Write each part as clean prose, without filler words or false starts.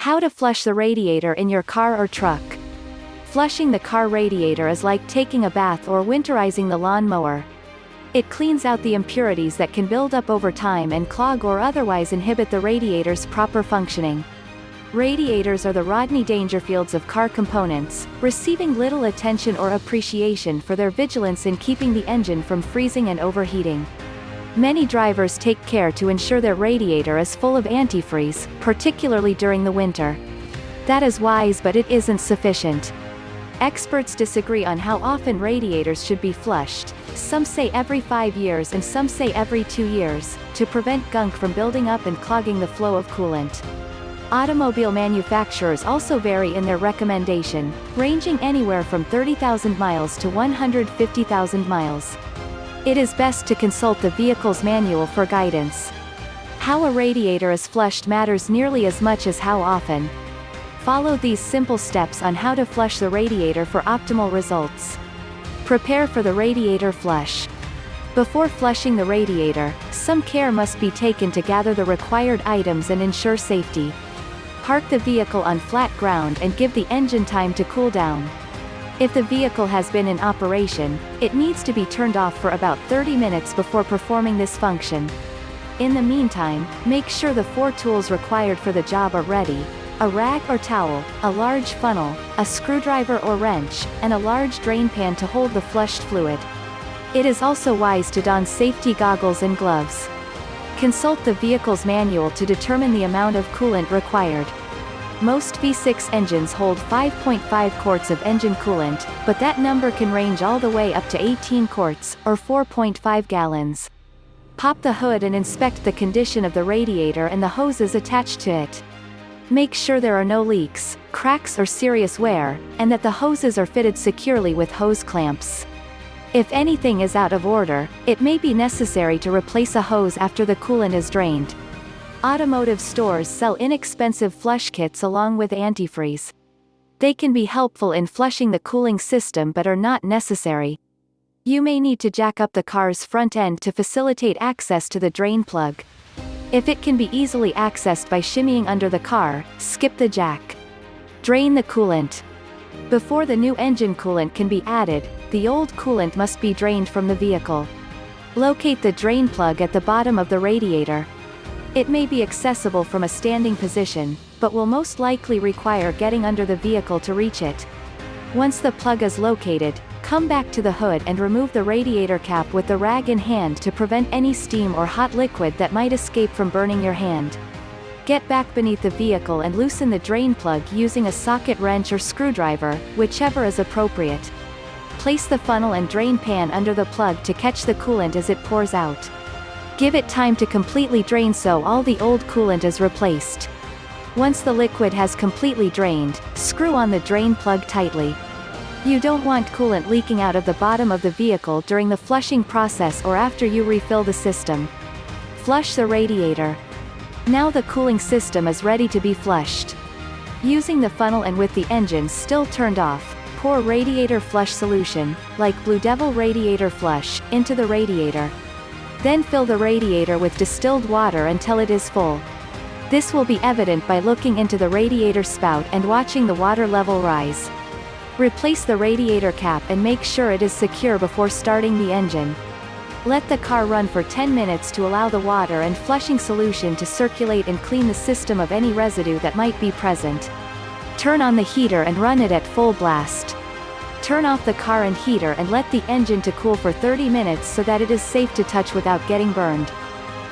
How to flush the radiator in your car or truck. Flushing the car radiator is like taking a bath or winterizing the lawnmower. It cleans out the impurities that can build up over time and clog or otherwise inhibit the radiator's proper functioning. Radiators are the Rodney Dangerfields of car components, receiving little attention or appreciation for their vigilance in keeping the engine from freezing and overheating. Many drivers take care to ensure their radiator is full of antifreeze, particularly during the winter. That is wise, but it isn't sufficient. Experts disagree on how often radiators should be flushed. Some say every 5 years and some say every 2 years, to prevent gunk from building up and clogging the flow of coolant. Automobile manufacturers also vary in their recommendation, ranging anywhere from 30,000 miles to 150,000 miles. It is best to consult the vehicle's manual for guidance. How a radiator is flushed matters nearly as much as how often. Follow these simple steps on how to flush the radiator for optimal results. Prepare for the radiator flush. Before flushing the radiator, some care must be taken to gather the required items and ensure safety. Park the vehicle on flat ground and give the engine time to cool down. If the vehicle has been in operation, it needs to be turned off for about 30 minutes before performing this function. In the meantime, make sure the 4 tools required for the job are ready: a rag or towel, a large funnel, a screwdriver or wrench, and a large drain pan to hold the flushed fluid. It is also wise to don safety goggles and gloves. Consult the vehicle's manual to determine the amount of coolant required. Most V6 engines hold 5.5 quarts of engine coolant, but that number can range all the way up to 18 quarts, or 4.5 gallons. Pop the hood and inspect the condition of the radiator and the hoses attached to it. Make sure there are no leaks, cracks or serious wear, and that the hoses are fitted securely with hose clamps. If anything is out of order, it may be necessary to replace a hose after the coolant is drained. Automotive stores sell inexpensive flush kits along with antifreeze. They can be helpful in flushing the cooling system but are not necessary. You may need to jack up the car's front end to facilitate access to the drain plug. If it can be easily accessed by shimmying under the car, skip the jack. Drain the coolant. Before the new engine coolant can be added, the old coolant must be drained from the vehicle. Locate the drain plug at the bottom of the radiator. It may be accessible from a standing position, but will most likely require getting under the vehicle to reach it. Once the plug is located, come back to the hood and remove the radiator cap with the rag in hand to prevent any steam or hot liquid that might escape from burning your hand. Get back beneath the vehicle and loosen the drain plug using a socket wrench or screwdriver, whichever is appropriate. Place the funnel and drain pan under the plug to catch the coolant as it pours out. Give it time to completely drain so all the old coolant is replaced. Once the liquid has completely drained, screw on the drain plug tightly. You don't want coolant leaking out of the bottom of the vehicle during the flushing process or after you refill the system. Flush the radiator. Now the cooling system is ready to be flushed. Using the funnel and with the engine still turned off, pour radiator flush solution, like BlueDevil Radiator Flush, into the radiator. Then fill the radiator with distilled water until it is full. This will be evident by looking into the radiator spout and watching the water level rise. Replace the radiator cap and make sure it is secure before starting the engine. Let the car run for 10 minutes to allow the water and flushing solution to circulate and clean the system of any residue that might be present. Turn on the heater and run it at full blast. Turn off the car and heater and let the engine to cool for 30 minutes so that it is safe to touch without getting burned.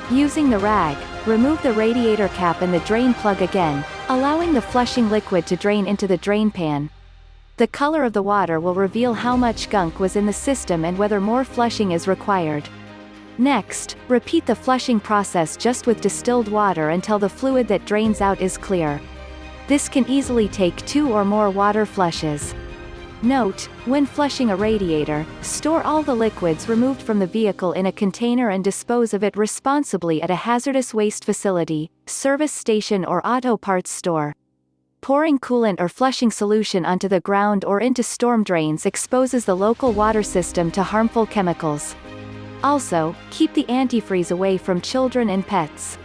Using the rag, remove the radiator cap and the drain plug again, allowing the flushing liquid to drain into the drain pan. The color of the water will reveal how much gunk was in the system and whether more flushing is required. Next, repeat the flushing process just with distilled water until the fluid that drains out is clear. This can easily take 2 or more water flushes. Note, when flushing a radiator, store all the liquids removed from the vehicle in a container and dispose of it responsibly at a hazardous waste facility, service station or auto parts store. Pouring coolant or flushing solution onto the ground or into storm drains exposes the local water system to harmful chemicals. Also, keep the antifreeze away from children and pets.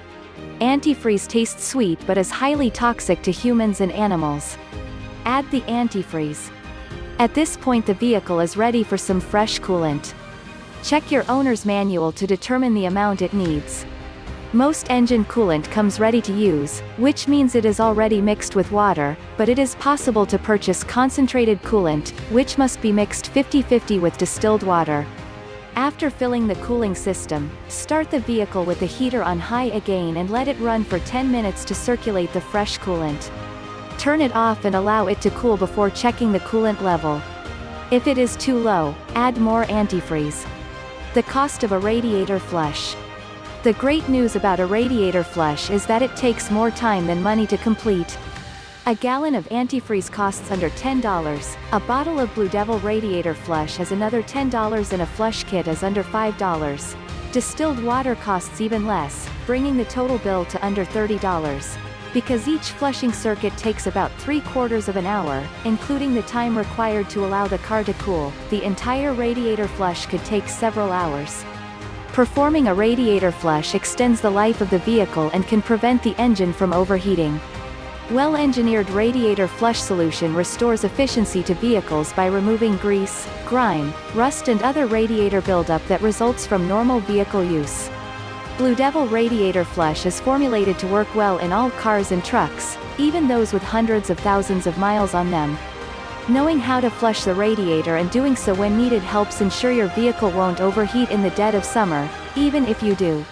Antifreeze tastes sweet but is highly toxic to humans and animals. Add the antifreeze. At this point the vehicle is ready for some fresh coolant. Check your owner's manual to determine the amount it needs. Most engine coolant comes ready to use, which means it is already mixed with water, but it is possible to purchase concentrated coolant, which must be mixed 50-50 with distilled water. After filling the cooling system, start the vehicle with the heater on high again and let it run for 10 minutes to circulate the fresh coolant. Turn it off and allow it to cool before checking the coolant level. If it is too low, add more antifreeze. The cost of a radiator flush. The great news about a radiator flush is that it takes more time than money to complete. A gallon of antifreeze costs under $10, a bottle of BlueDevil Radiator Flush has another $10 and a flush kit is under $5. Distilled water costs even less, bringing the total bill to under $30. Because each flushing circuit takes about 3/4 of an hour, including the time required to allow the car to cool, the entire radiator flush could take several hours. Performing a radiator flush extends the life of the vehicle and can prevent the engine from overheating. Well-engineered radiator flush solution restores efficiency to vehicles by removing grease, grime, rust and other radiator buildup that results from normal vehicle use. BlueDevil Radiator Flush is formulated to work well in all cars and trucks, even those with hundreds of thousands of miles on them. Knowing how to flush the radiator and doing so when needed helps ensure your vehicle won't overheat in the dead of summer, even if you do.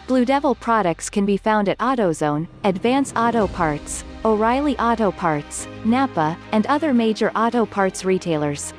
BlueDevil products can be found at AutoZone, Advance Auto Parts, O'Reilly Auto Parts, Napa, and other major auto parts retailers.